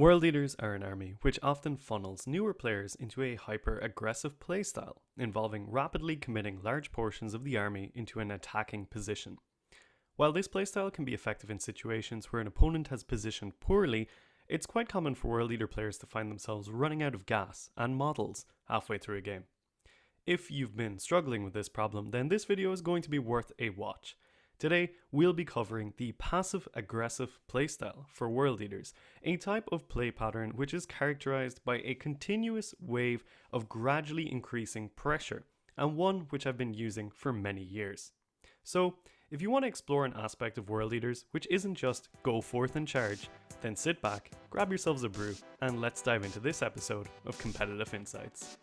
World Leaders are an army which often funnels newer players into a hyper-aggressive playstyle, involving rapidly committing large portions of the army into an attacking position. While this playstyle can be effective in situations where an opponent has positioned poorly, it's quite common for World Leader players to find themselves running out of gas and models halfway through a game. If you've been struggling with this problem, then this video is going to be worth a watch. Today, we'll be covering the passive-aggressive playstyle for World Leaders, a type of play pattern which is characterized by a continuous wave of gradually increasing pressure, and one which I've been using for many years. So, if you want to explore an aspect of World Leaders which isn't just go forth and charge, then sit back, grab yourselves a brew, and let's dive into this episode of Competitive Insights.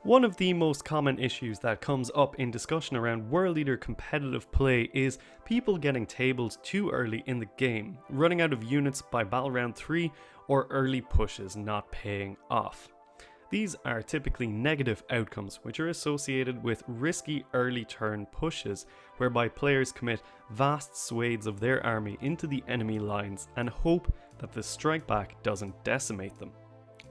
One of the most common issues that comes up in discussion around World Leader competitive play is people getting tabled too early in the game, running out of units by battle round 3, or early pushes not paying off. These are typically negative outcomes which are associated with risky early turn pushes, whereby players commit vast swathes of their army into the enemy lines and hope that the strike back doesn't decimate them.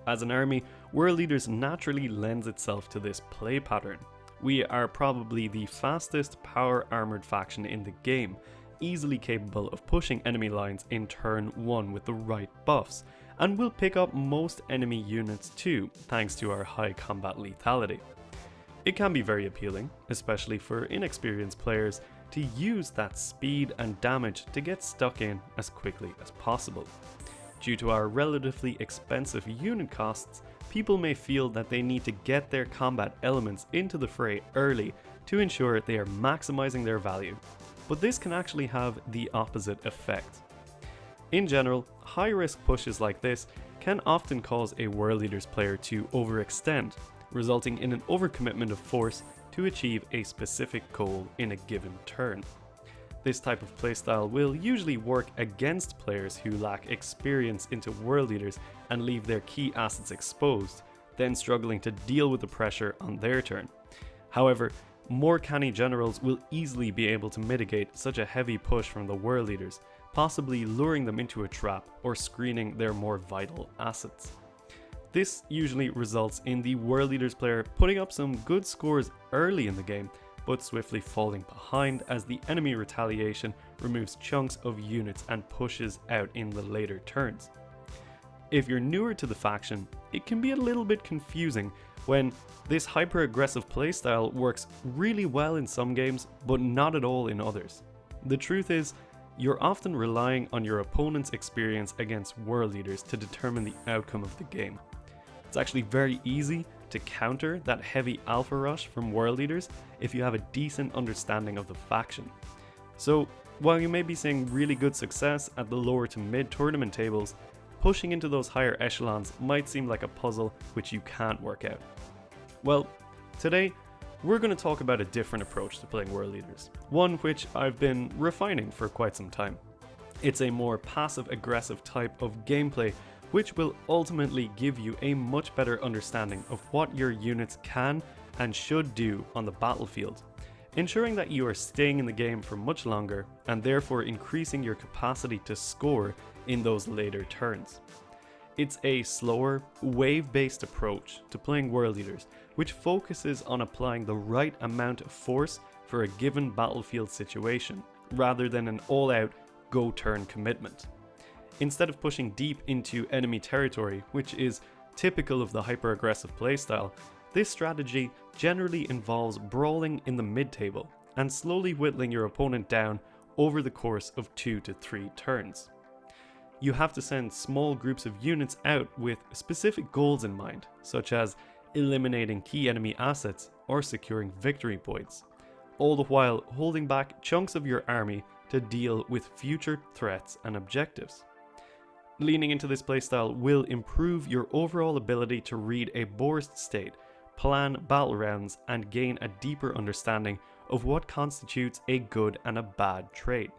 As an army, World Leaders naturally lends itself to this play pattern. We are probably the fastest power armored faction in the game, easily capable of pushing enemy lines in turn 1 with the right buffs, and will pick up most enemy units too, thanks to our high combat lethality. It can be very appealing, especially for inexperienced players, to use that speed and damage to get stuck in as quickly as possible. Due to our relatively expensive unit costs, people may feel that they need to get their combat elements into the fray early to ensure they are maximizing their value, but this can actually have the opposite effect. In general, high-risk pushes like this can often cause a World Leaders player to overextend, resulting in an overcommitment of force to achieve a specific goal in a given turn. This type of playstyle will usually work against players who lack experience into World Leaders and leave their key assets exposed, then struggling to deal with the pressure on their turn. However, more canny generals will easily be able to mitigate such a heavy push from the World Leaders, possibly luring them into a trap or screening their more vital assets. This usually results in the World Leaders player putting up some good scores early in the game, but swiftly falling behind as the enemy retaliation removes chunks of units and pushes out in the later turns. If you're newer to the faction, it can be a little bit confusing when this hyper-aggressive playstyle works really well in some games, but not at all in others. The truth is, you're often relying on your opponent's experience against World Leaders to determine the outcome of the game. It's actually very easy to counter that heavy alpha rush from World Leaders if you have a decent understanding of the faction. So while you may be seeing really good success at the lower to mid tournament tables, pushing into those higher echelons might seem like a puzzle which you can't work out. Well, today we're going to talk about a different approach to playing World Leaders, one which I've been refining for quite some time. It's a more passive-aggressive type of gameplay which will ultimately give you a much better understanding of what your units can and should do on the battlefield, ensuring that you are staying in the game for much longer and therefore increasing your capacity to score in those later turns. It's a slower, wave-based approach to playing World Leaders, which focuses on applying the right amount of force for a given battlefield situation, rather than an all-out go-turn commitment. Instead of pushing deep into enemy territory, which is typical of the hyper-aggressive playstyle, this strategy generally involves brawling in the mid-table and slowly whittling your opponent down over the course of 2 to 3 turns. You have to send small groups of units out with specific goals in mind, such as eliminating key enemy assets or securing victory points, all the while holding back chunks of your army to deal with future threats and objectives. Leaning into this playstyle will improve your overall ability to read a board state, plan battle rounds, and gain a deeper understanding of what constitutes a good and a bad trade.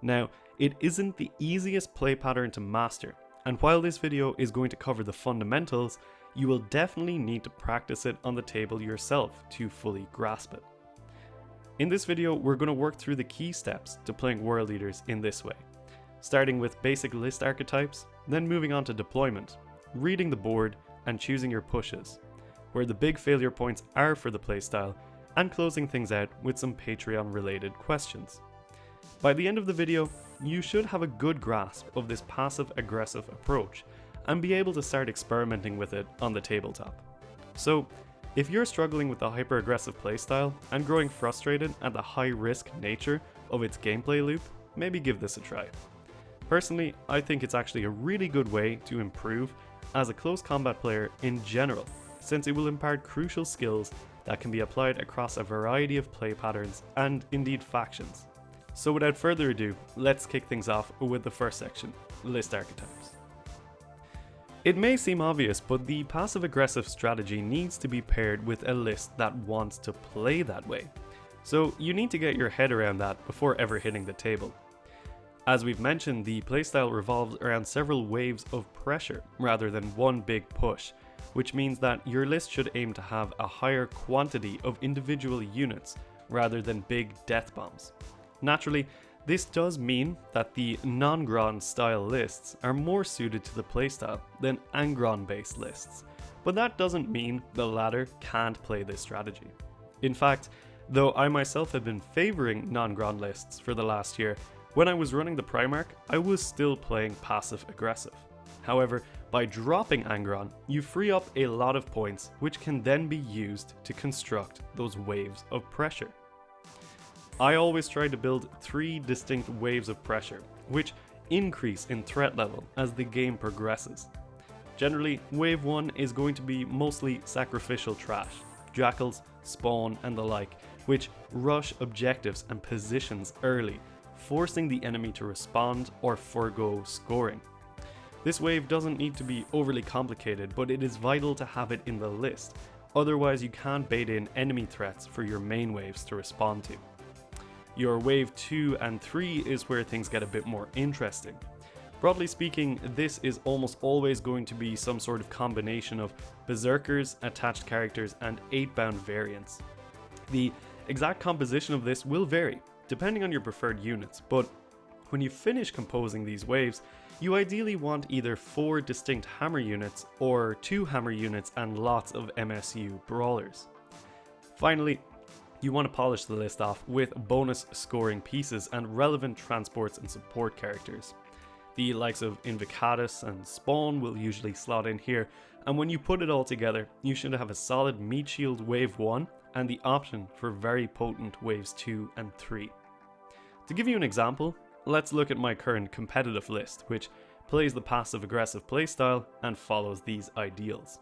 Now, it isn't the easiest play pattern to master, and while this video is going to cover the fundamentals, you will definitely need to practice it on the table yourself to fully grasp it. In this video, we're going to work through the key steps to playing World Eaters in this way, starting with basic list archetypes, then moving on to deployment, reading the board, and choosing your pushes, where the big failure points are for the playstyle, and closing things out with some Patreon related questions. By the end of the video, you should have a good grasp of this passive aggressive approach and be able to start experimenting with it on the tabletop. So, if you're struggling with the hyper aggressive playstyle and growing frustrated at the high risk nature of its gameplay loop, maybe give this a try. Personally, I think it's actually a really good way to improve as a close combat player in general, since it will impart crucial skills that can be applied across a variety of play patterns and indeed factions. So without further ado, let's kick things off with the first section, list archetypes. It may seem obvious, but the passive-aggressive strategy needs to be paired with a list that wants to play that way. So you need to get your head around that before ever hitting the table. As we've mentioned, the playstyle revolves around several waves of pressure rather than one big push, which means that your list should aim to have a higher quantity of individual units rather than big death bombs. Naturally, this does mean that the non-Khorne style lists are more suited to the playstyle than Khorne based lists, but that doesn't mean the latter can't play this strategy. In fact, though I myself have been favouring non-Khorne lists for the last year, when I was running the Primarch, I was still playing passive aggressive. However, by dropping Khorne, you free up a lot of points which can then be used to construct those waves of pressure. I always try to build 3 distinct waves of pressure, which increase in threat level as the game progresses. Generally, wave 1 is going to be mostly sacrificial trash, jackals, spawn and the like, which rush objectives and positions early, forcing the enemy to respond or forgo scoring. This wave doesn't need to be overly complicated, but it is vital to have it in the list, otherwise you can't bait in enemy threats for your main waves to respond to. Your wave 2 and 3 is where things get a bit more interesting. Broadly speaking, this is almost always going to be some sort of combination of berserkers, attached characters, and 8-bound variants. The exact composition of this will vary, depending on your preferred units, but when you finish composing these waves, you ideally want either 4 distinct hammer units or 2 hammer units and lots of MSU brawlers. Finally, you want to polish the list off with bonus scoring pieces and relevant transports and support characters. The likes of Invocatus and Spawn will usually slot in here, and when you put it all together, you should have a solid meat shield wave 1 and the option for very potent waves 2 and 3. To give you an example, let's look at my current competitive list, which plays the passive aggressive playstyle and follows these ideals.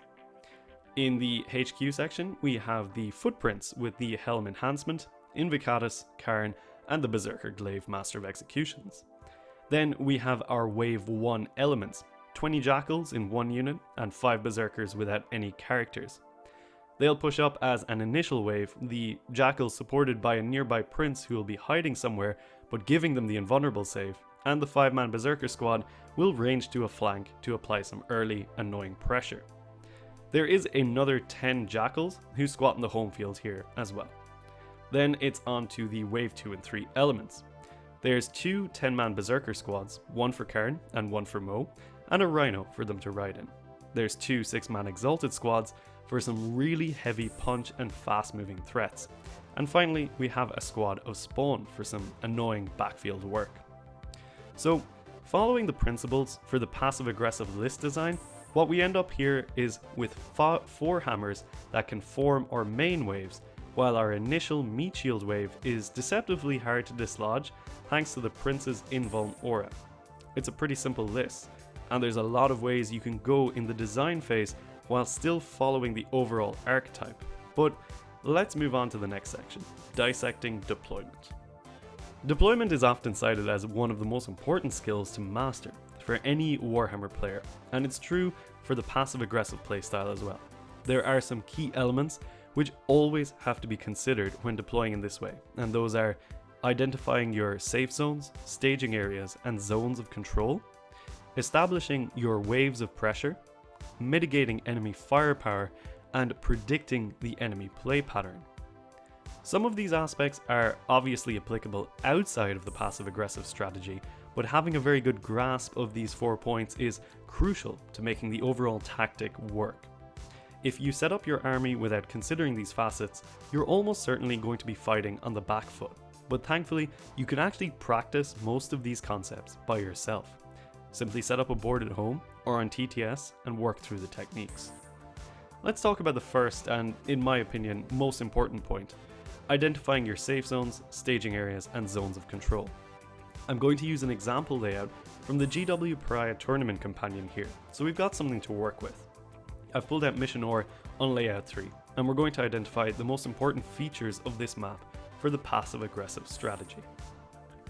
In the HQ section, we have the Footprints with the Helm Enhancement, Invocatus, Khorne, and the Berserker Glaive Master of Executions. Then we have our Wave 1 elements, 20 Jackals in 1 unit and 5 Berserkers without any characters. They'll push up as an initial wave, the Jackals supported by a nearby Prince who will be hiding somewhere but giving them the invulnerable save, and the 5-man Berserker squad will range to a flank to apply some early annoying pressure. There is another 10 Jackals who squat in the home field here as well. Then it's on to the Wave 2 and 3 elements. There's 2 10-man Berserker squads, one for Khorne and one for Mo, and a Rhino for them to ride in. There's 2 6-man Exalted squads for some really heavy punch and fast moving threats. And finally, we have a squad of Spawn for some annoying backfield work. So, following the principles for the passive aggressive list design, what we end up here is with 4 hammers that can form our main waves, while our initial meat shield wave is deceptively hard to dislodge thanks to the Prince's invuln aura. It's a pretty simple list, and there's a lot of ways you can go in the design phase while still following the overall archetype. But let's move on to the next section, dissecting deployment. Deployment is often cited as one of the most important skills to master for any Warhammer player, and it's true for the passive-aggressive playstyle as well. There are some key elements which always have to be considered when deploying in this way, and those are identifying your safe zones, staging areas, and zones of control, establishing your waves of pressure, mitigating enemy firepower, and predicting the enemy play pattern. Some of these aspects are obviously applicable outside of the passive-aggressive strategy, but having a very good grasp of these 4 points is crucial to making the overall tactic work. If you set up your army without considering these facets, you're almost certainly going to be fighting on the back foot, but thankfully you can actually practice most of these concepts by yourself. Simply set up a board at home or on TTS and work through the techniques. Let's talk about the first and, in my opinion, most important point: identifying your safe zones, staging areas, and zones of control. I'm going to use an example layout from the GW Pariah Tournament Companion here, so we've got something to work with. I've pulled out Mission Ore on Layout 3, and we're going to identify the most important features of this map for the passive-aggressive strategy.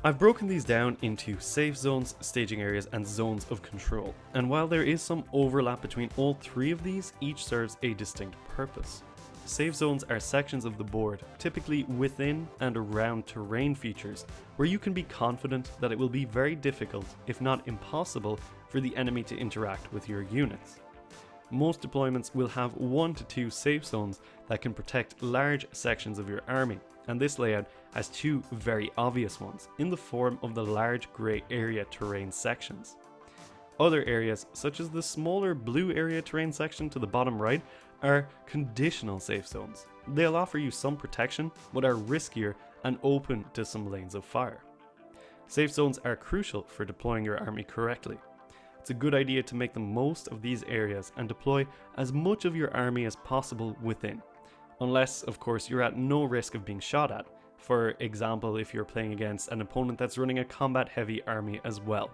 I've broken these down into safe zones, staging areas, and zones of control, and while there is some overlap between all 3 of these, each serves a distinct purpose. Safe zones are sections of the board, typically within and around terrain features, where you can be confident that it will be very difficult, if not impossible, for the enemy to interact with your units. Most deployments will have 1 to 2 safe zones that can protect large sections of your army, and this layout has 2 very obvious ones in the form of the large grey area terrain sections. Other areas, such as the smaller blue area terrain section to the bottom right, are conditional safe zones. They'll offer you some protection, but are riskier and open to some lanes of fire. Safe zones are crucial for deploying your army correctly. It's a good idea to make the most of these areas and deploy as much of your army as possible within. Unless, of course, you're at no risk of being shot at. For example, if you're playing against an opponent that's running a combat-heavy army as well.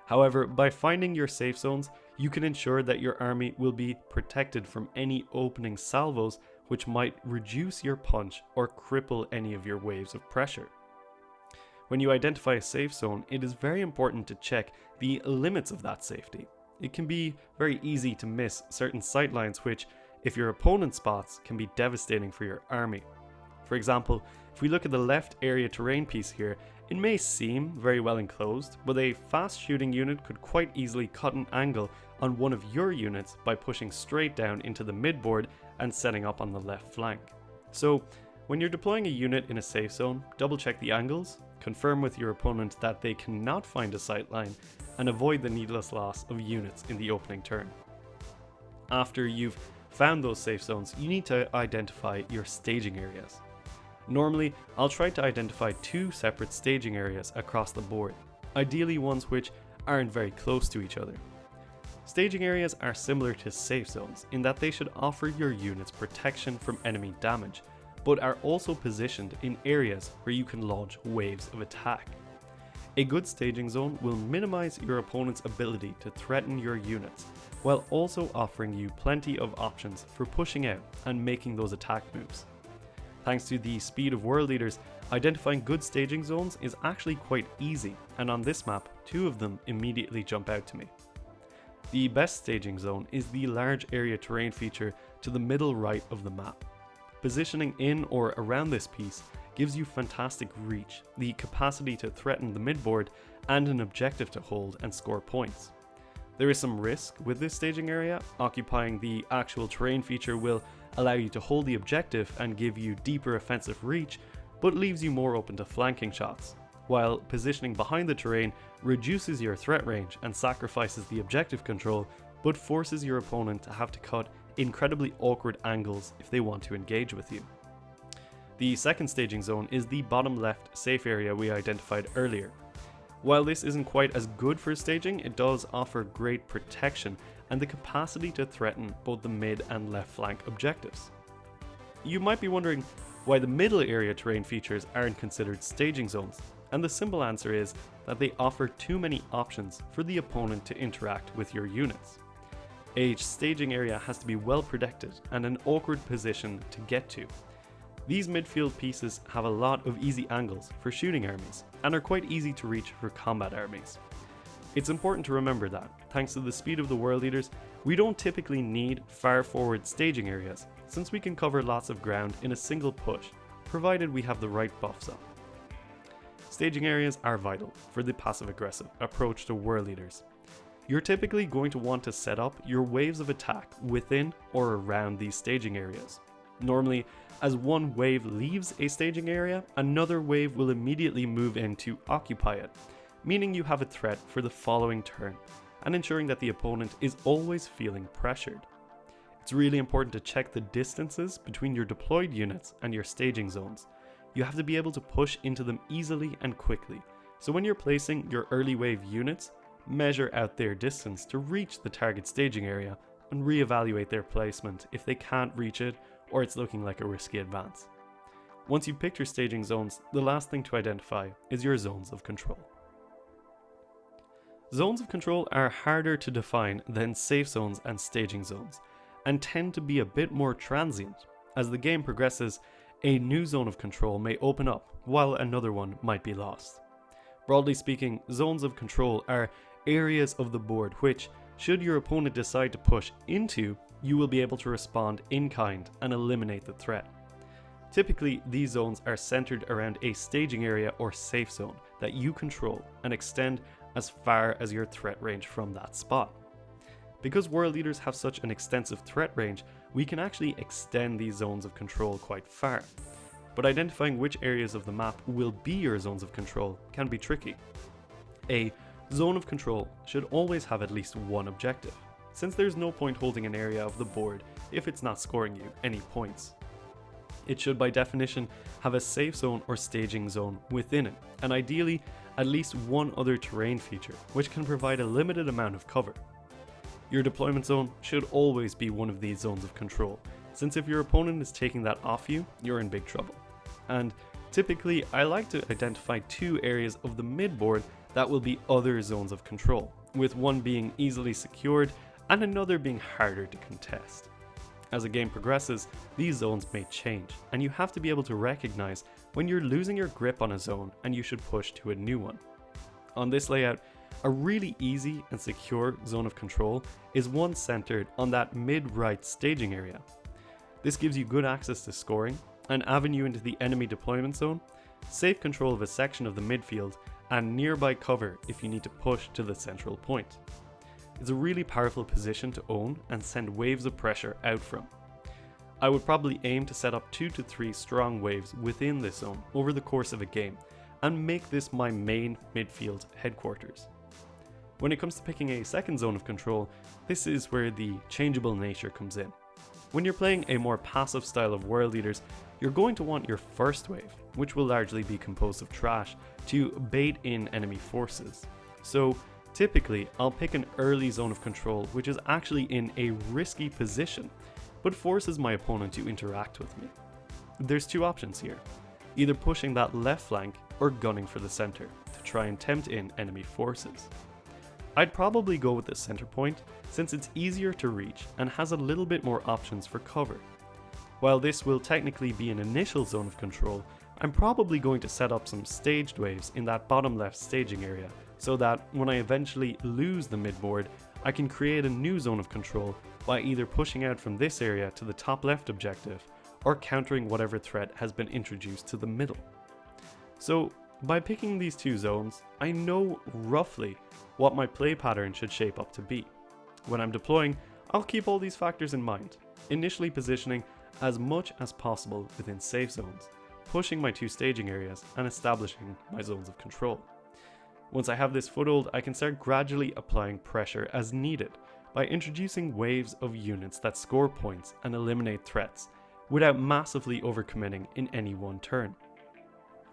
However, by finding your safe zones, you can ensure that your army will be protected from any opening salvos which might reduce your punch or cripple any of your waves of pressure. When you identify a safe zone, it is very important to check the limits of that safety. It can be very easy to miss certain sightlines which, if your opponent spots, can be devastating for your army. For example, if we look at the left area terrain piece here, it may seem very well enclosed, but a fast shooting unit could quite easily cut an angle on one of your units by pushing straight down into the midboard and setting up on the left flank. So, when you're deploying a unit in a safe zone, double check the angles, confirm with your opponent that they cannot find a sightline, and avoid the needless loss of units in the opening turn. After you've found those safe zones, you need to identify your staging areas. Normally, I'll try to identify 2 separate staging areas across the board, ideally ones which aren't very close to each other. Staging areas are similar to safe zones in that they should offer your units protection from enemy damage, but are also positioned in areas where you can launch waves of attack. A good staging zone will minimize your opponent's ability to threaten your units, while also offering you plenty of options for pushing out and making those attack moves. Thanks to the speed of world leaders, identifying good staging zones is actually quite easy, and on this map, 2 of them immediately jump out to me. The best staging zone is the large area terrain feature to the middle right of the map. Positioning in or around this piece gives you fantastic reach, the capacity to threaten the midboard, and an objective to hold and score points. There is some risk with this staging area. Occupying the actual terrain feature will allow you to hold the objective and give you deeper offensive reach, but leaves you more open to flanking shots, while positioning behind the terrain reduces your threat range and sacrifices the objective control, but forces your opponent to have to cut incredibly awkward angles if they want to engage with you. The second staging zone is the bottom left safe area we identified earlier. While this isn't quite as good for staging, it does offer great protection and the capacity to threaten both the mid and left flank objectives. You might be wondering why the middle area terrain features aren't considered staging zones, and the simple answer is that they offer too many options for the opponent to interact with your units. A staging area has to be well protected and an awkward position to get to. These midfield pieces have a lot of easy angles for shooting armies and are quite easy to reach for combat armies. It's important to remember that, thanks to the speed of the world leaders, we don't typically need far forward staging areas, since we can cover lots of ground in a single push, provided we have the right buffs up. Staging areas are vital for the passive-aggressive approach to world leaders. you're typically going to want to set up your waves of attack within or around these staging areas. Normally, as one wave leaves a staging area, another wave will immediately move in to occupy it, meaning you have a threat for the following turn, and ensuring that the opponent is always feeling pressured. It's really important to check the distances between your deployed units and your staging zones. You have to be able to push into them easily and quickly, so when you're placing your early wave units, measure out their distance to reach the target staging area and reevaluate their placement if they can't reach it or it's looking like a risky advance. Once you've picked your staging zones, the last thing to identify is your zones of control. Zones of control are harder to define than safe zones and staging zones, and tend to be a bit more transient. As the game progresses, a new zone of control may open up while another one might be lost. Broadly speaking, zones of control are areas of the board which, should your opponent decide to push into, you will be able to respond in kind and eliminate the threat. Typically, these zones are centered around a staging area or safe zone that you control and extend as far as your threat range from that spot. Because world leaders have such an extensive threat range, we can actually extend these zones of control quite far. But identifying which areas of the map will be your zones of control can be tricky. A zone of control should always have at least one objective, since there's no point holding an area of the board if it's not scoring you any points. It should by definition have a safe zone or staging zone within it, and ideally at least one other terrain feature, which can provide a limited amount of cover. Your deployment zone should always be one of these zones of control, since if your opponent is taking that off you, you're in big trouble. And typically, I like to identify two areas of the mid-board that will be other zones of control, with one being easily secured and another being harder to contest. As the game progresses, these zones may change, and you have to be able to recognize when you're losing your grip on a zone and you should push to a new one. On this layout, a really easy and secure zone of control is one centered on that mid-right staging area. This gives you good access to scoring, an avenue into the enemy deployment zone, safe control of a section of the midfield, and nearby cover if you need to push to the central point. It's a really powerful position to own and send waves of pressure out from. I would probably aim to set up 2 to 3 strong waves within this zone over the course of a game, and make this my main midfield headquarters. When it comes to picking a second zone of control, this is where the changeable nature comes in. When you're playing a more passive style of world leaders, you're going to want your first wave, which will largely be composed of trash, to bait in enemy forces. So typically, I'll pick an early zone of control which is actually in a risky position, but forces my opponent to interact with me. There's two options here, either pushing that left flank or gunning for the center to try and tempt in enemy forces. I'd probably go with the center point since it's easier to reach and has a little bit more options for cover. While this will technically be an initial zone of control, I'm probably going to set up some staged waves in that bottom left staging area so that when I eventually lose the midboard, I can create a new zone of control by either pushing out from this area to the top left objective or countering whatever threat has been introduced to the middle. So by picking these two zones, I know roughly what my play pattern should shape up to be. When I'm deploying, I'll keep all these factors in mind, initially positioning as much as possible within safe zones, pushing my two staging areas and establishing my zones of control. Once I have this foothold, I can start gradually applying pressure as needed by introducing waves of units that score points and eliminate threats without massively overcommitting in any one turn.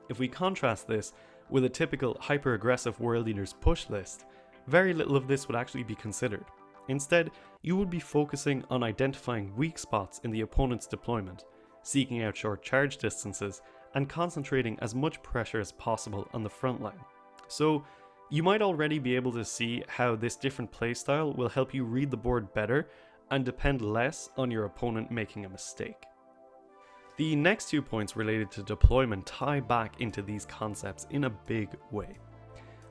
If we contrast this with a typical hyper-aggressive world leaders push list, very little of this would actually be considered. Instead, you would be focusing on identifying weak spots in the opponent's deployment, seeking out short charge distances, and concentrating as much pressure as possible on the front line. So, you might already be able to see how this different playstyle will help you read the board better and depend less on your opponent making a mistake. The next 2 points related to deployment tie back into these concepts in a big way.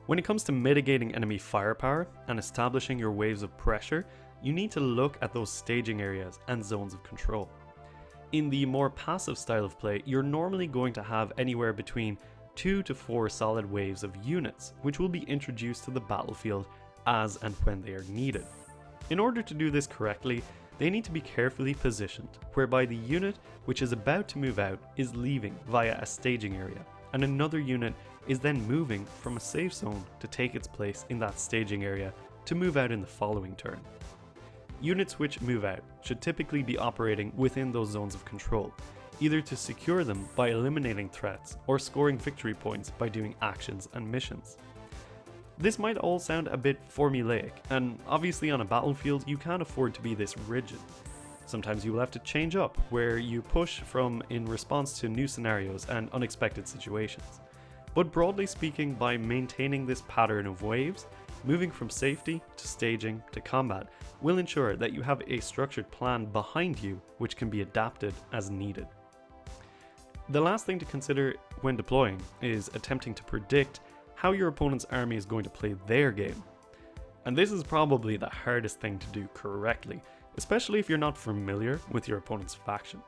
When it comes to mitigating enemy firepower and establishing your waves of pressure, you need to look at those staging areas and zones of control. In the more passive style of play, you're normally going to have anywhere between 2 to 4 solid waves of units, which will be introduced to the battlefield as and when they are needed. In order to do this correctly, they need to be carefully positioned, whereby the unit which is about to move out is leaving via a staging area, and another unit is then moving from a safe zone to take its place in that staging area to move out in the following turn. Units which move out should typically be operating within those zones of control, either to secure them by eliminating threats or scoring victory points by doing actions and missions. This might all sound a bit formulaic, and obviously on a battlefield you can't afford to be this rigid. Sometimes you will have to change up, where you push from in response to new scenarios and unexpected situations. But broadly speaking, by maintaining this pattern of waves, moving from safety to staging to combat will ensure that you have a structured plan behind you which can be adapted as needed. The last thing to consider when deploying is attempting to predict how your opponent's army is going to play their game. And this is probably the hardest thing to do correctly, especially if you're not familiar with your opponent's faction.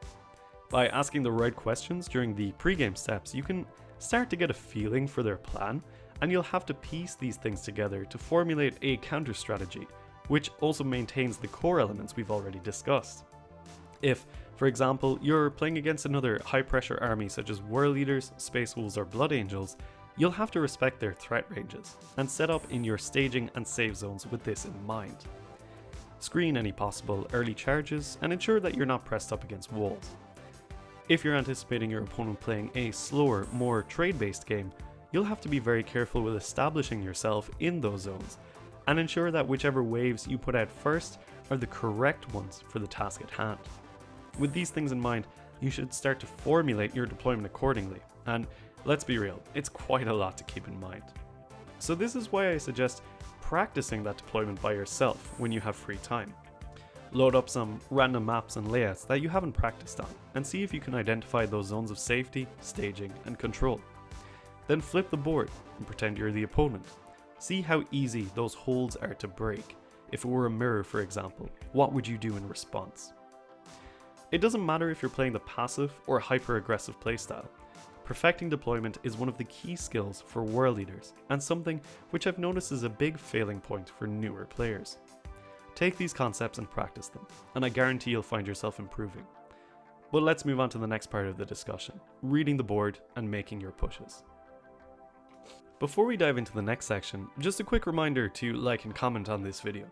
By asking the right questions during the pre-game steps, you can start to get a feeling for their plan, and you'll have to piece these things together to formulate a counter strategy, which also maintains the core elements we've already discussed. If, for example, you're playing against another high-pressure army such as World Eaters, Space Wolves or Blood Angels, you'll have to respect their threat ranges and set up in your staging and save zones with this in mind. Screen any possible early charges and ensure that you're not pressed up against walls. If you're anticipating your opponent playing a slower, more trade-based game, you'll have to be very careful with establishing yourself in those zones and ensure that whichever waves you put out first are the correct ones for the task at hand. With these things in mind, you should start to formulate your deployment accordingly, and let's be real, it's quite a lot to keep in mind. So this is why I suggest practicing that deployment by yourself when you have free time. Load up some random maps and layouts that you haven't practiced on, and see if you can identify those zones of safety, staging, and control. Then flip the board and pretend you're the opponent. See how easy those holes are to break. If it were a mirror, for example, what would you do in response? It doesn't matter if you're playing the passive or hyper-aggressive playstyle. Perfecting deployment is one of the key skills for World Eaters, and something which I've noticed is a big failing point for newer players. Take these concepts and practice them, and I guarantee you'll find yourself improving. But let's move on to the next part of the discussion, reading the board and making your pushes. Before we dive into the next section, just a quick reminder to like and comment on this video.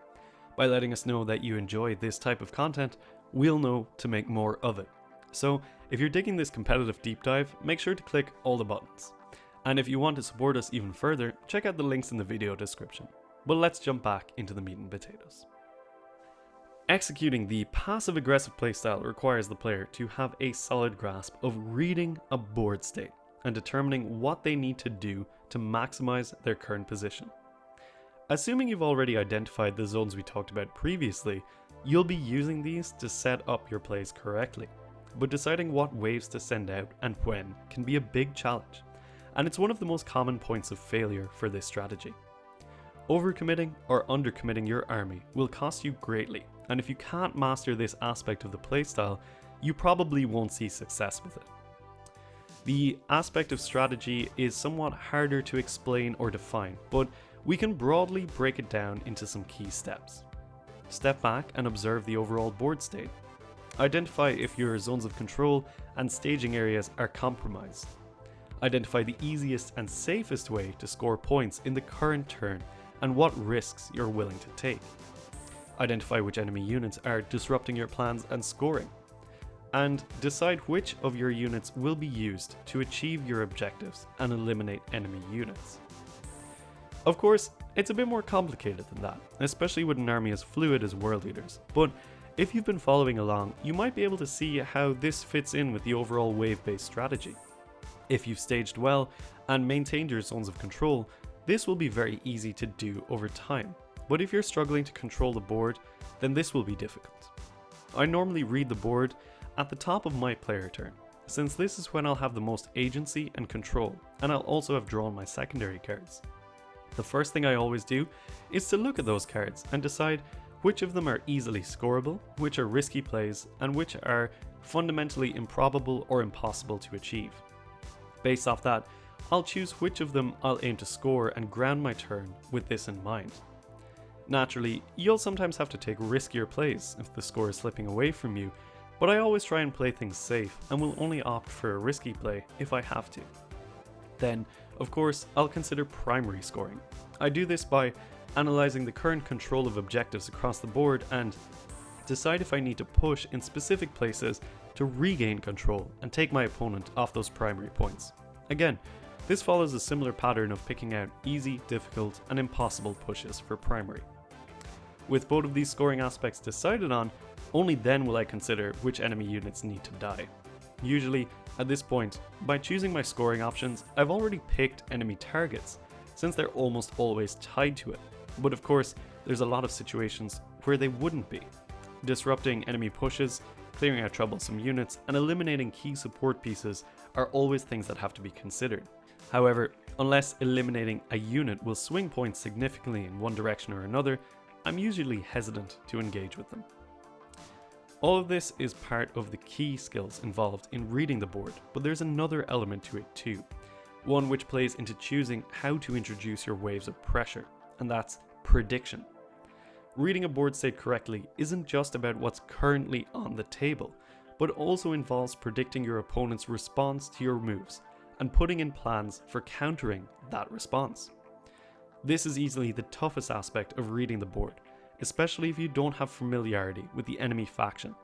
By letting us know that you enjoy this type of content, we'll know to make more of it. So if you're digging this competitive deep dive, make sure to click all the buttons. And if you want to support us even further, check out the links in the video description. But let's jump back into the meat and potatoes. Executing the passive-aggressive playstyle requires the player to have a solid grasp of reading a board state and determining what they need to do to maximize their current position. Assuming you've already identified the zones we talked about previously, you'll be using these to set up your plays correctly. But deciding what waves to send out and when can be a big challenge, and it's one of the most common points of failure for this strategy. Overcommitting or undercommitting your army will cost you greatly, and if you can't master this aspect of the playstyle, you probably won't see success with it. The aspect of strategy is somewhat harder to explain or define, but we can broadly break it down into some key steps. Step back and observe the overall board state. Identify if your zones of control and staging areas are compromised. Identify the easiest and safest way to score points in the current turn and what risks you're willing to take. Identify which enemy units are disrupting your plans and scoring. And decide which of your units will be used to achieve your objectives and eliminate enemy units. Of course, it's a bit more complicated than that, especially with an army as fluid as World Eaters, but if you've been following along, you might be able to see how this fits in with the overall wave-based strategy. If you've staged well and maintained your zones of control, this will be very easy to do over time, but if you're struggling to control the board, then this will be difficult. I normally read the board at the top of my player turn, since this is when I'll have the most agency and control, and I'll also have drawn my secondary cards. The first thing I always do is to look at those cards and decide which of them are easily scoreable, which are risky plays, and which are fundamentally improbable or impossible to achieve. Based off that, I'll choose which of them I'll aim to score and ground my turn with this in mind. Naturally, you'll sometimes have to take riskier plays if the score is slipping away from you, but I always try and play things safe and will only opt for a risky play if I have to. Then, of course, I'll consider primary scoring. I do this by analysing the current control of objectives across the board and decide if I need to push in specific places to regain control and take my opponent off those primary points. Again, this follows a similar pattern of picking out easy, difficult, and impossible pushes for primary. With both of these scoring aspects decided on, only then will I consider which enemy units need to die. Usually, at this point, by choosing my scoring options, I've already picked enemy targets, since they're almost always tied to it. But of course, there's a lot of situations where they wouldn't be. Disrupting enemy pushes, clearing out troublesome units, and eliminating key support pieces are always things that have to be considered. However, unless eliminating a unit will swing points significantly in one direction or another, I'm usually hesitant to engage with them. All of this is part of the key skills involved in reading the board, but there's another element to it too, one which plays into choosing how to introduce your waves of pressure, and that's prediction. Reading a board state correctly isn't just about what's currently on the table, but also involves predicting your opponent's response to your moves and putting in plans for countering that response. This is easily the toughest aspect of reading the board, especially if you don't have familiarity with the enemy faction,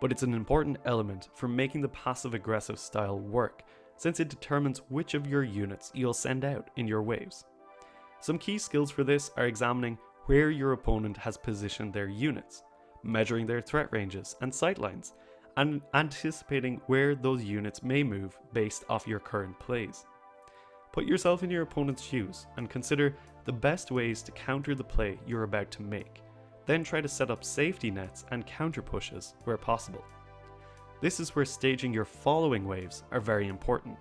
but it's an important element for making the passive-aggressive style work, since it determines which of your units you'll send out in your waves. Some key skills for this are examining where your opponent has positioned their units, measuring their threat ranges and sightlines, and anticipating where those units may move based off your current plays. Put yourself in your opponent's shoes and consider the best ways to counter the play you're about to make. Then try to set up safety nets and counter pushes where possible. This is where staging your following waves are very important.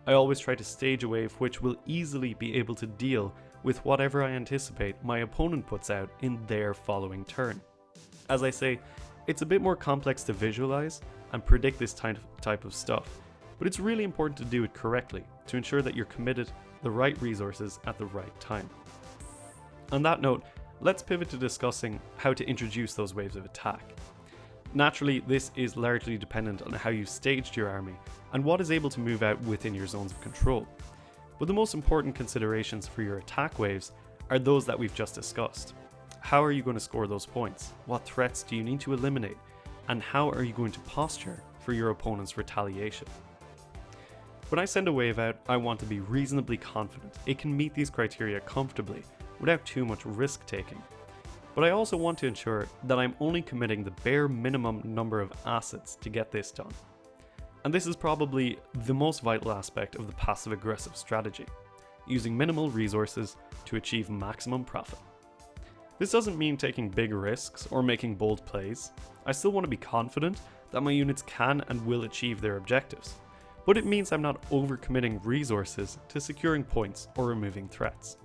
I always try to stage a wave which will easily be able to deal with whatever I anticipate my opponent puts out in their following turn. As I say, it's a bit more complex to visualize and predict this type of stuff, but it's really important to do it correctly to ensure that you're committed the right resources at the right time. On that note, let's pivot to discussing how to introduce those waves of attack. Naturally, this is largely dependent on how you've staged your army and what is able to move out within your zones of control. But the most important considerations for your attack waves are those that we've just discussed. How are you going to score those points? What threats do you need to eliminate? And how are you going to posture for your opponent's retaliation? When I send a wave out, I want to be reasonably confident it can meet these criteria comfortably without too much risk taking. But I also want to ensure that I'm only committing the bare minimum number of assets to get this done. And this is probably the most vital aspect of the passive-aggressive strategy, using minimal resources to achieve maximum profit. This doesn't mean taking big risks or making bold plays. I still want to be confident that my units can and will achieve their objectives, but it means I'm not overcommitting resources to securing points or removing threats.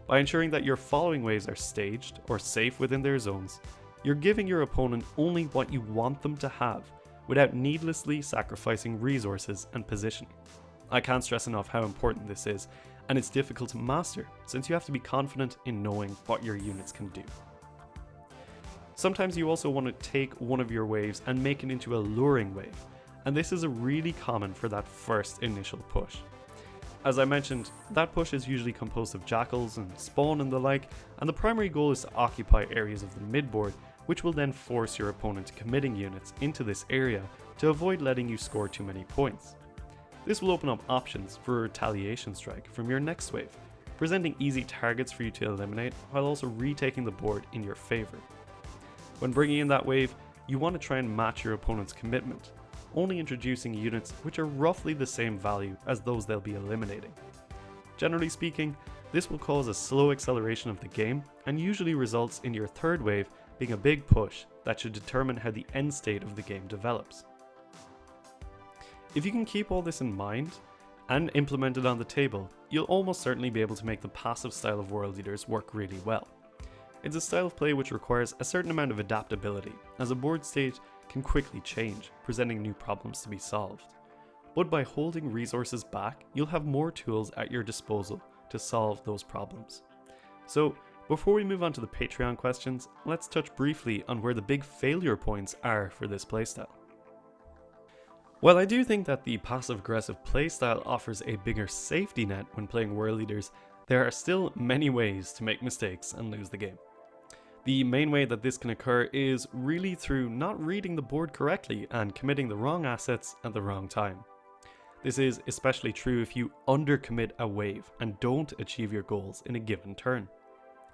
By ensuring that your following waves are staged or safe within their zones, you're giving your opponent only what you want them to have without needlessly sacrificing resources and positioning. I can't stress enough how important this is, and it's difficult to master since you have to be confident in knowing what your units can do. Sometimes you also want to take one of your waves and make it into a luring wave, and this is really common for that first initial push. As I mentioned, that push is usually composed of jackals and spawn and the like, and the primary goal is to occupy areas of the midboard, which will then force your opponent to committing units into this area to avoid letting you score too many points. This will open up options for a retaliation strike from your next wave, presenting easy targets for you to eliminate while also retaking the board in your favour. When bringing in that wave, you want to try and match your opponent's commitment, only introducing units which are roughly the same value as those they'll be eliminating. Generally speaking, this will cause a slow acceleration of the game and usually results in your third wave being a big push that should determine how the end state of the game develops. If you can keep all this in mind and implement it on the table, you'll almost certainly be able to make the passive style of World Eaters work really well. It's a style of play which requires a certain amount of adaptability, as a board state can quickly change, presenting new problems to be solved. But by holding resources back, you'll have more tools at your disposal to solve those problems. So Before we move on to the Patreon questions, let's touch briefly on where the big failure points are for this playstyle. While I do think that the passive-aggressive playstyle offers a bigger safety net when playing world leaders, there are still many ways to make mistakes and lose the game. The main way that this can occur is really through not reading the board correctly and committing the wrong assets at the wrong time. This is especially true if you undercommit a wave and don't achieve your goals in a given turn.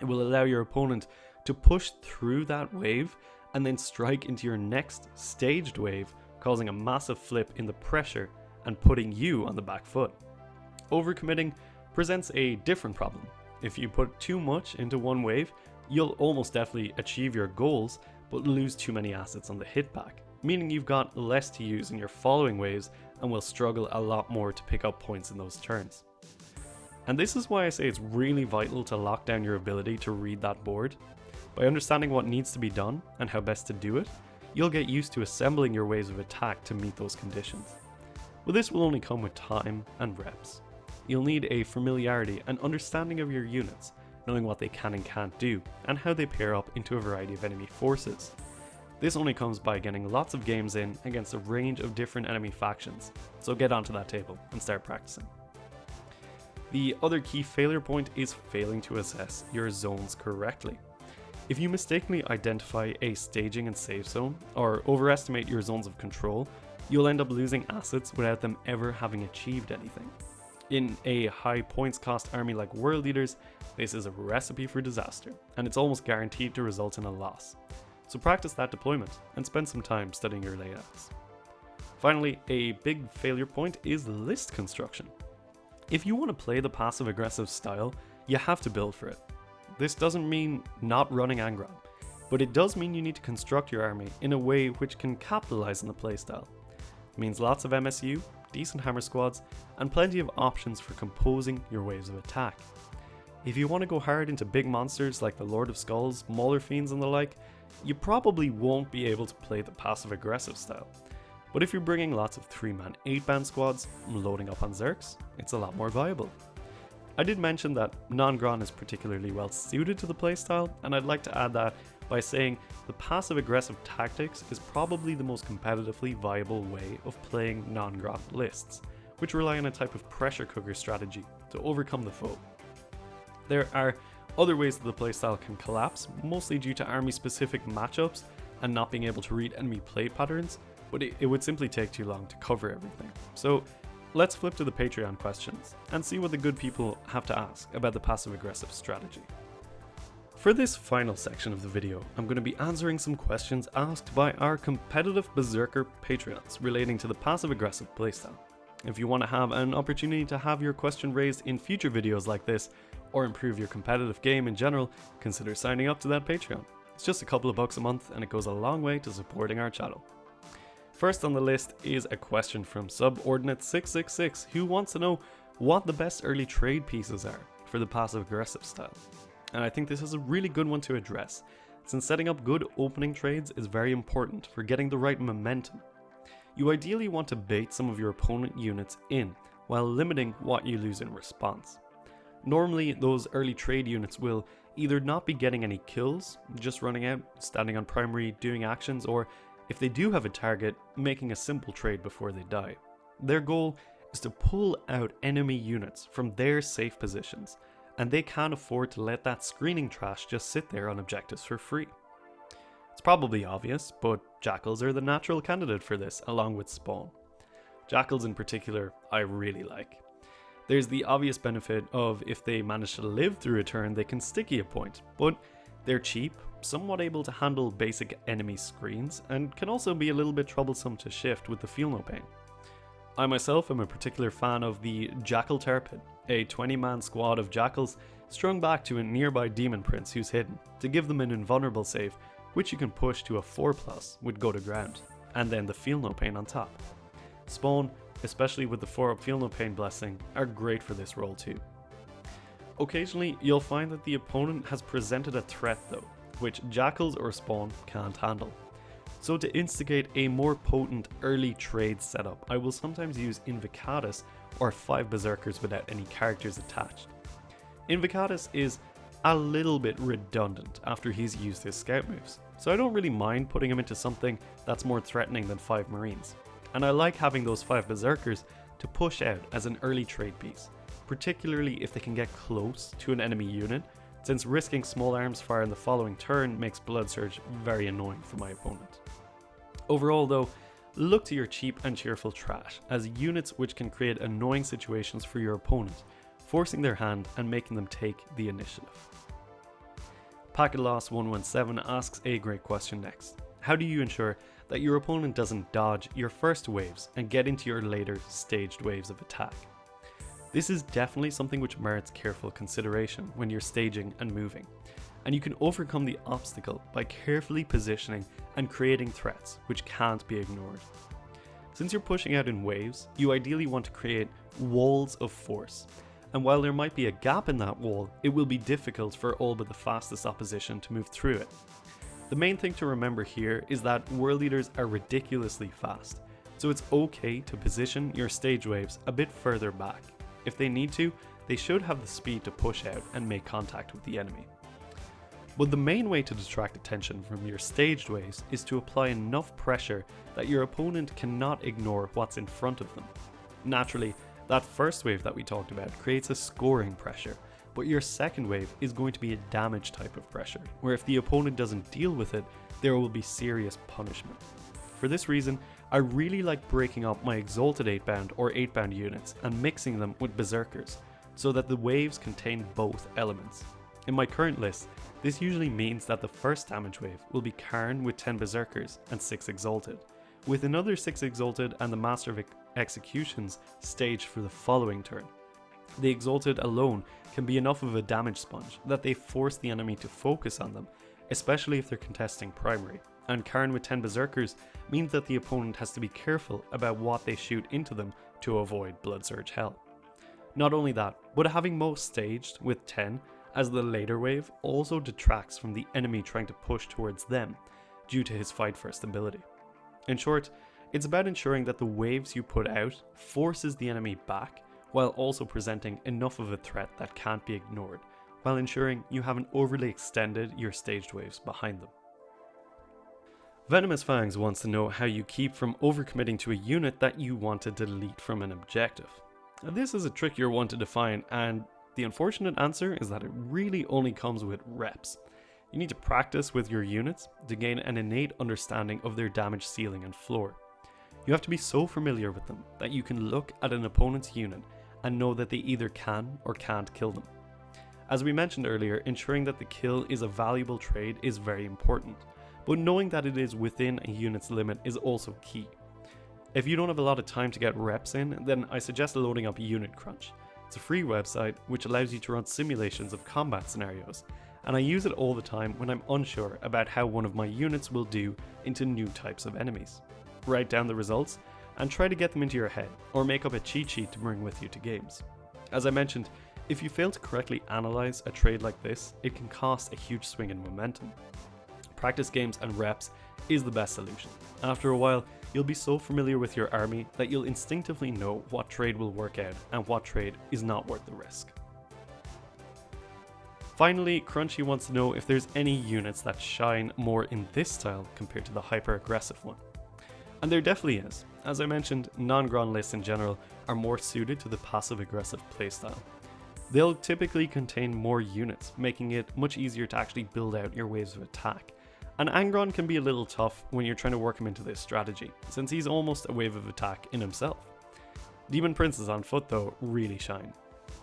It will allow your opponent to push through that wave and then strike into your next staged wave, causing a massive flip in the pressure and putting you on the back foot. Overcommitting presents a different problem. If you put too much into one wave, you'll almost definitely achieve your goals but lose too many assets on the hit back, meaning you've got less to use in your following waves and will struggle a lot more to pick up points in those turns. And this is why I say it's really vital to lock down your ability to read that board. By understanding what needs to be done and how best to do it, you'll get used to assembling your waves of attack to meet those conditions. But this will only come with time and reps. You'll need a familiarity and understanding of your units, knowing what they can and can't do, and how they pair up into a variety of enemy forces. This only comes by getting lots of games in against a range of different enemy factions, so get onto that table and start practicing. The other key failure point is failing to assess your zones correctly. If you mistakenly identify a staging and save zone, or overestimate your zones of control, you'll end up losing assets without them ever having achieved anything. In a high points cost army like World Leaders, this is a recipe for disaster, and it's almost guaranteed to result in a loss. So practice that deployment, and spend some time studying your layouts. Finally, a big failure point is list construction. If you want to play the passive-aggressive style, you have to build for it. This doesn't mean not running Angron, but it does mean you need to construct your army in a way which can capitalize on the playstyle. It means lots of MSU, decent hammer squads, and plenty of options for composing your waves of attack. If you want to go hard into big monsters like the Lord of Skulls, Mauler Fiends and the like, you probably won't be able to play the passive-aggressive style. But if you're bringing lots of 3-man 8-man squads and loading up on Zerks, it's a lot more viable. I did mention that non-Gron is particularly well suited to the playstyle, and I'd like to add that by saying the passive-aggressive tactics is probably the most competitively viable way of playing non-Gron lists, which rely on a type of pressure cooker strategy to overcome the foe. There are other ways that the playstyle can collapse, mostly due to army-specific matchups and not being able to read enemy play patterns, but it would simply take too long to cover everything. So let's flip to the Patreon questions and see what the good people have to ask about the passive-aggressive strategy. For this final section of the video, I'm going to be answering some questions asked by our competitive Berserker Patreons relating to the passive-aggressive playstyle. If you want to have an opportunity to have your question raised in future videos like this, or improve your competitive game in general, consider signing up to that Patreon. It's just a couple of bucks a month and it goes a long way to supporting our channel. First on the list is a question from Subordinate666 who wants to know what the best early trade pieces are for the passive-aggressive style. And I think this is a really good one to address, since setting up good opening trades is very important for getting the right momentum. You ideally want to bait some of your opponent units in, while limiting what you lose in response. Normally, those early trade units will either not be getting any kills, just running out, standing on primary, doing actions, or if they do have a target, making a simple trade before they die. Their goal is to pull out enemy units from their safe positions, and they can't afford to let that screening trash just sit there on objectives for free. It's probably obvious, but Jackals are the natural candidate for this, along with Spawn. Jackals in particular, I really like. There's the obvious benefit of if they manage to live through a turn, they can sticky a point, but they're cheap, somewhat able to handle basic enemy screens, and can also be a little bit troublesome to shift with the Feel No Pain. I myself am a particular fan of the Jackal Terrapin, a 20-man squad of Jackals strung back to a nearby Demon Prince who's hidden, to give them an invulnerable save, which you can push to a 4+ with Go to Ground, and then the Feel No Pain on top. Spawn, especially with the 4-up Feel No Pain blessing, are great for this role too. Occasionally, you'll find that the opponent has presented a threat though, which Jackals or Spawn can't handle. So to instigate a more potent early trade setup, I will sometimes use Invocatus or 5 Berserkers without any characters attached. Invocatus is a little bit redundant after he's used his scout moves, so I don't really mind putting him into something that's more threatening than 5 marines. And I like having those 5 berserkers to push out as an early trade piece, particularly if they can get close to an enemy unit, since risking small arms fire in the following turn makes Blood Surge very annoying for my opponent. Overall though, look to your cheap and cheerful trash as units which can create annoying situations for your opponent, forcing their hand and making them take the initiative. Packet Loss 117 asks a great question next. How do you ensure that your opponent doesn't dodge your first waves and get into your later staged waves of attack? This is definitely something which merits careful consideration when you're staging and moving, and you can overcome the obstacle by carefully positioning and creating threats which can't be ignored. Since you're pushing out in waves, you ideally want to create walls of force, and while there might be a gap in that wall, it will be difficult for all but the fastest opposition to move through it. The main thing to remember here is that World Eaters are ridiculously fast, so it's okay to position your stage waves a bit further back. If they need to, they should have the speed to push out and make contact with the enemy. But the main way to detract attention from your staged waves is to apply enough pressure that your opponent cannot ignore what's in front of them. Naturally, that first wave that we talked about creates a scoring pressure, but your second wave is going to be a damage type of pressure, where if the opponent doesn't deal with it, there will be serious punishment. For this reason, I really like breaking up my Exalted 8-bound or 8-bound units and mixing them with Berserkers, so that the waves contain both elements. In my current list, this usually means that the first damage wave will be Khorne with 10 Berserkers and 6 Exalted, with another 6 Exalted and the Master of Executions staged for the following turn. The Exalted alone can be enough of a damage sponge that they force the enemy to focus on them, especially if they're contesting primary, and Khorne with 10 Berserkers means that the opponent has to be careful about what they shoot into them to avoid Blood Surge hell. Not only that, but having most staged with 10 as the later wave also detracts from the enemy trying to push towards them due to his fight first ability. In short, it's about ensuring that the waves you put out forces the enemy back while also presenting enough of a threat that can't be ignored, while ensuring you haven't overly extended your staged waves behind them. Venomous Fangs wants to know how you keep from overcommitting to a unit that you want to delete from an objective. Now, this is a trickier one to define, and the unfortunate answer is that it really only comes with reps. You need to practice with your units to gain an innate understanding of their damage ceiling and floor. You have to be so familiar with them that you can look at an opponent's unit and know that they either can or can't kill them. As we mentioned earlier, ensuring that the kill is a valuable trade is very important, but knowing that it is within a unit's limit is also key. If you don't have a lot of time to get reps in, then I suggest loading up Unit Crunch. It's a free website which allows you to run simulations of combat scenarios, and I use it all the time when I'm unsure about how one of my units will do into new types of enemies. Write down the results and try to get them into your head, or make up a cheat sheet to bring with you to games. As I mentioned, if you fail to correctly analyze a trade like this, it can cost a huge swing in momentum. Practice games and reps is the best solution. After a while, you'll be so familiar with your army that you'll instinctively know what trade will work out and what trade is not worth the risk. Finally, Crunchy wants to know if there's any units that shine more in this style compared to the hyper-aggressive one. And there definitely is. As I mentioned, non-Gron lists in general are more suited to the passive-aggressive playstyle. They'll typically contain more units, making it much easier to actually build out your waves of attack. And Angron can be a little tough when you're trying to work him into this strategy, since he's almost a wave of attack in himself. Demon Princes on foot though really shine.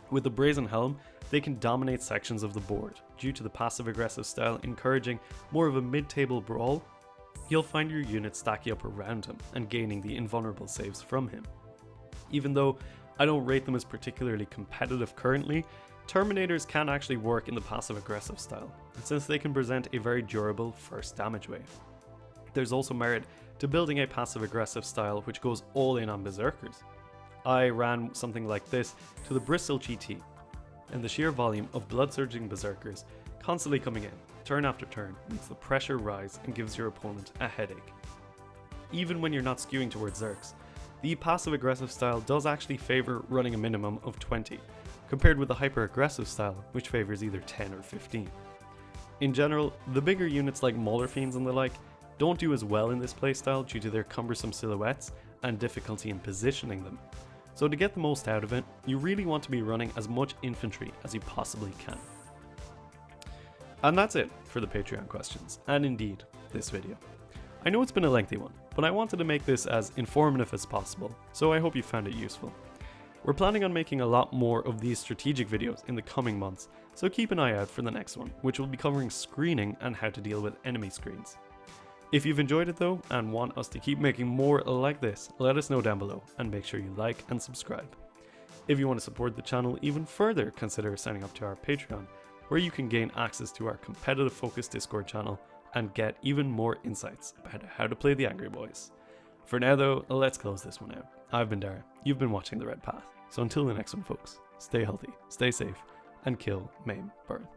With the Brazen Helm, they can dominate sections of the board. Due to the passive-aggressive style encouraging more of a mid-table brawl, you'll find your unit stacking up around him and gaining the invulnerable saves from him. Even though I don't rate them as particularly competitive currently, Terminators can actually work in the passive-aggressive style, since they can present a very durable first damage wave. There's also merit to building a passive-aggressive style which goes all in on Berserkers. I ran something like this to the Bristol GT, and the sheer volume of blood-surging Berserkers constantly coming in, turn after turn, makes the pressure rise and gives your opponent a headache. Even when you're not skewing towards Zerks, the passive-aggressive style does actually favour running a minimum of 20, compared with the hyper-aggressive style, which favours either 10 or 15. In general, the bigger units like Mauler Fiends and the like don't do as well in this playstyle due to their cumbersome silhouettes and difficulty in positioning them. So to get the most out of it, you really want to be running as much infantry as you possibly can. And that's it for the Patreon questions, and indeed, this video. I know it's been a lengthy one, but I wanted to make this as informative as possible, so I hope you found it useful. We're planning on making a lot more of these strategic videos in the coming months, so keep an eye out for the next one, which will be covering screening and how to deal with enemy screens. If you've enjoyed it though, and want us to keep making more like this, let us know down below, and make sure you like and subscribe. If you want to support the channel even further, consider signing up to our Patreon, where you can gain access to our competitive focused Discord channel and get even more insights about how to play the Angry Boys. For now though, let's close this one out. I've been Dara, you've been watching The Red Path, so until the next one folks, stay healthy, stay safe, and kill, maim, burn.